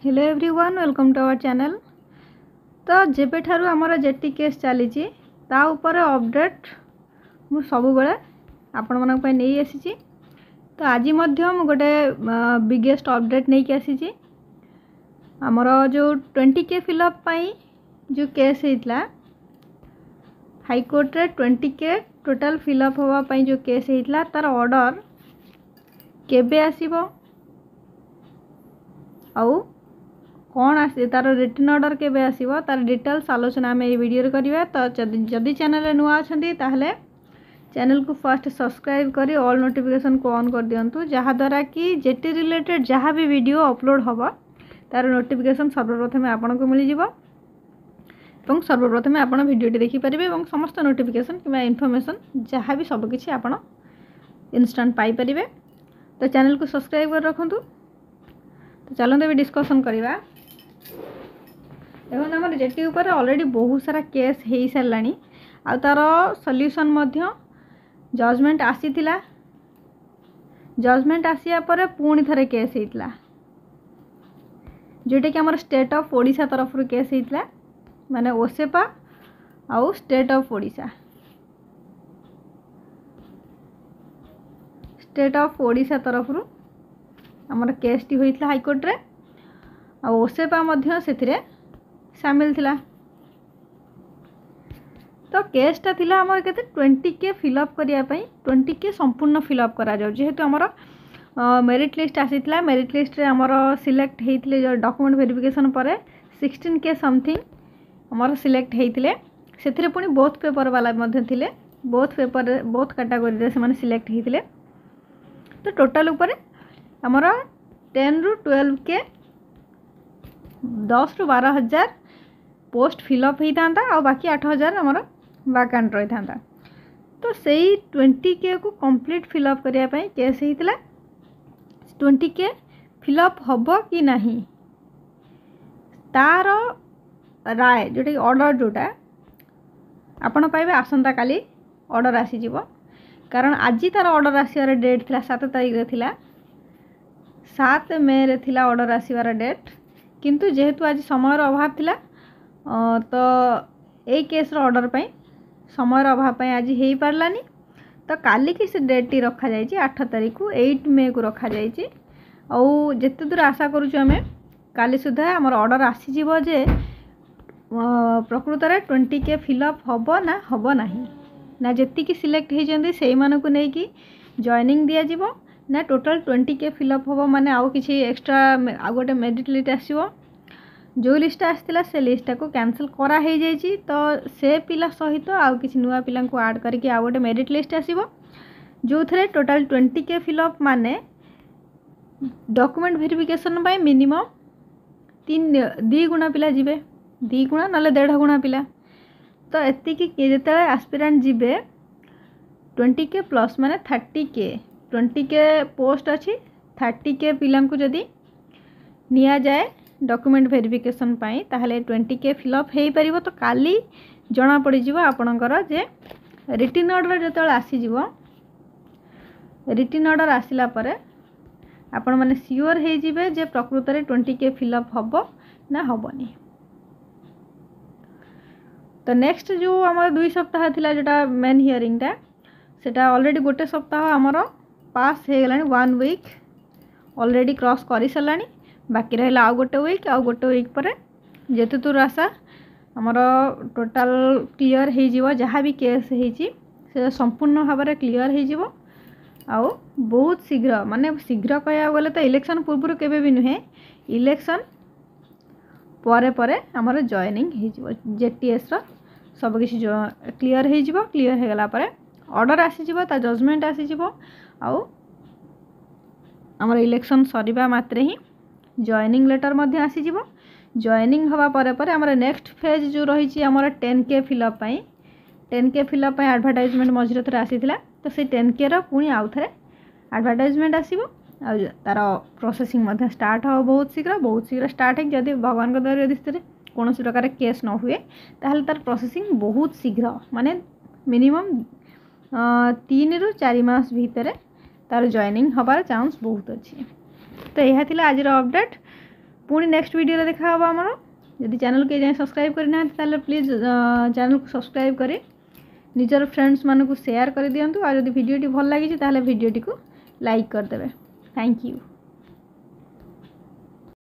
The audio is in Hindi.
Hello everyone welcome to our channel. तो जेबे ठारू आमर जेटी केस चली ता ऊपर अपडेट मु सब बेले आपण मन नहीं आसी। तो आज गोटे बिगेस्ट अपडेट नहीं आसी। आमर जो 20K फिलअप जो केस होता हाईकोर्ट रे 20K टोटल फिलअप होगा जो केस होता तार ऑर्डर केबे आसीबो आउ कौन आसी तार रिटर्न ऑर्डर केबे आसीबो तार डिटेल्स आलोचना आम ये वीडियो करिया। तो जदि चैनल नुआ अछंती ताहले चैनल को फर्स्ट सब्सक्राइब करी ऑल नोटिफिकेशन को ऑन कर दियंतु जहा द्वारा कि जेटी रिलेटेड जहाँ भी वीडियो अपलोड होबो तार नोटिफिकेशन सर्वप्रथम आपन को मिल जिवो एवं सर्वप्रथम आपन वीडियोटी देखि परिबे एवं समस्त नोटिफिकेशन किबा इन्फॉर्मेशन जहाँ भी सब किछि आपन इंस्टेंट पाई परिबे। तो चैनल को सब्सक्राइब कर रखंतु। तो चलते भी डिस्कशन करवा। देखो आम जेटी ऊपर ऑलरेडी बहुत सारा केस हो सारा आ तार सॉल्यूशन मध्य जजमेंट आसीथिला। जजमेंट आसिया पर पुणी थरे केस होता जोटा कि आम स्टेट ऑफ ओडिशा तरफ केस होता माने ओसेपा आउ state of Odisha. State of Odisha तरफ आमर केस टी होइतला हाईकोर्ट रे आ ओसेपा मध्य सेथिरे शामिल थिला। तो केसटा थिला आमर केते 20K फिलअप करिया पई 20K संपूर्ण फिलअप करा जाउ जेहेतु आमर मेरिट लिस्ट आसीथिला। मेरिट लिस्ट रे आमर सिलेक्ट हेइथिले जो डॉक्यूमेंट वेरिफिकेशन परे 16K समथिंग आमर सिलेक्ट हेइथिले। सेथिरे पुनी बोथ पेपर वाला मध्य थिले बोथ पेपर बोथ कैटेगरी रे से माने सिलेक्ट हेइथिले। तो टोटल ऊपर आमर 10 रु 12K 10 रु 12 हजार पोस्ट फिलअप होता और बाकी 8,000 आमर वैकेंट रही था। तो सही 20K को कंप्लीट फिलअप करने केस होता 20K फिलअप हम कि नहीं तार राय जोटा ऑर्डर जोटा आपण पाइबे आसंता काली ऑर्डर आसीजिवो। कारण आज तार ऑर्डर आसवार डेट थिला 7 तारिख रे थिला 7 मे रे थिला ऑर्डर आसवार डेट किंतु जेहेतु आज समय अभाव थिला तो ए केस रो ऑर्डर पई समय अभाव पई आज हेई पारलानी। तो काली की से डेट टी रखा जायछि 8 तारिख को 8 मे को रखा जायछि और जेते दूर आशा करूछु हमें काली सुधा हमर ऑर्डर आसी जिवो जे प्रकृत रे 20K फिलअप हबो ना हबो नाही ना जेति की सिलेक्ट हे जंदी सेई माने को नै कि जॉइनिंग दिया जिवो ना टोटल 20K फिलअप हबो माने आउ किछि एक्स्ट्रा आ गोटे मेरिट लिस्ट आसीबो। जो लिस्ट आसला से लिस्ट को कैंसिल करा हे जायछि तो से पिला सहित आउ किछि नुवा पिला को ऐड करके आ गोटे मेरिट लिस्ट आसीबो जो थरे टोटल 20K फिलअप माने डॉक्यूमेंट वेरिफिकेशन बाय मिनिमम 2 गुणा पिला जिवे 2 गुणा नले 1.5 गुणा पिला। तो एति कि जेते एस्पिरेंट जिवे 20K प्लस माने 30K 20K पोस्ट अच्छी 30K पिला को जदि निया जाए डॉक्यूमेंट वेरिफिकेशन पाई ताहले 20K फिलअप हो पारिबो। तो काली जना पड़ी जिवो आपणकर जे रिटर्न ऑर्डर जतल आसी जिवो रिटर्न ऑर्डर आसिला परे आपण माने सियोर हे जिवे जे प्रकृत रे 20K फिलअप हबो ना हबोनी। तो नेक्स्ट जो हमर 2 सप्ताह थिला जोटा मेन हियरिंग टा सेटा ऑलरेडी गोटे सप्ताह हमर पास हो गलानी 1 वीक ऑलरेडी क्रॉस करी सरलानी बाकी रहला आ गोटे वीक पर जेते दूर आशा हमर टोटल क्लियर हो जिवो जहाँ भी केस होइछि से संपूर्ण भाव में क्लियर हो जिवो आउ बहुत शीघ्र माने शीघ्र कहया गले तो इलेक्शन पूर्व केबे भी नुहे इलेक्शन परे परे हमर जॉइनिंग हो जिवो जेटीएस रो सब किछि क्लियर हो जिवो। क्लियर हो गला परे ऑर्डर आसी जिवो ता जजमेंट आसी जिवो आउ हमर इलेक्शन सरीबा मात्रे ही जॉइनिंग लेटर मध्य आसी जिवो। जॉइनिंग हवा परे परे हमर नेक्स्ट फेज जो रही छी हमर 10K फिलअप पई 10K फिलअप पई एडवर्टाइजमेंट मझिरे थरे आसीथिला। तो से 10K रो पुनी आउ थरे एडवर्टाइजमेंट आसीबो आ तार प्रोसेसिंग मध्य स्टार्ट हो बहुत शीघ्र स्टार्ट है। जदि भगवान को दया दृष्टि कौन प्रकार केस न हुए ताहले तार प्रोसेसिंग बहुत शीघ्र माने मिनिमम 3 रु 4 मास भीतर तार जॉइनिंग हबार चांस बहुत अच्छी। तो यह थिला आज अपडेट। पुणी नेक्स्ट वीडियो देखा हम आमर जदि चैनल के जाए सब्सक्राइब करना ताले प्लीज चैनल को सब्सक्राइब करी निजर फ्रेंड्स मानक शेयर कर दिंतु और जदि वीडियोटी भल लगी ताले वीडियोटी को लाइक करदे। Thank you.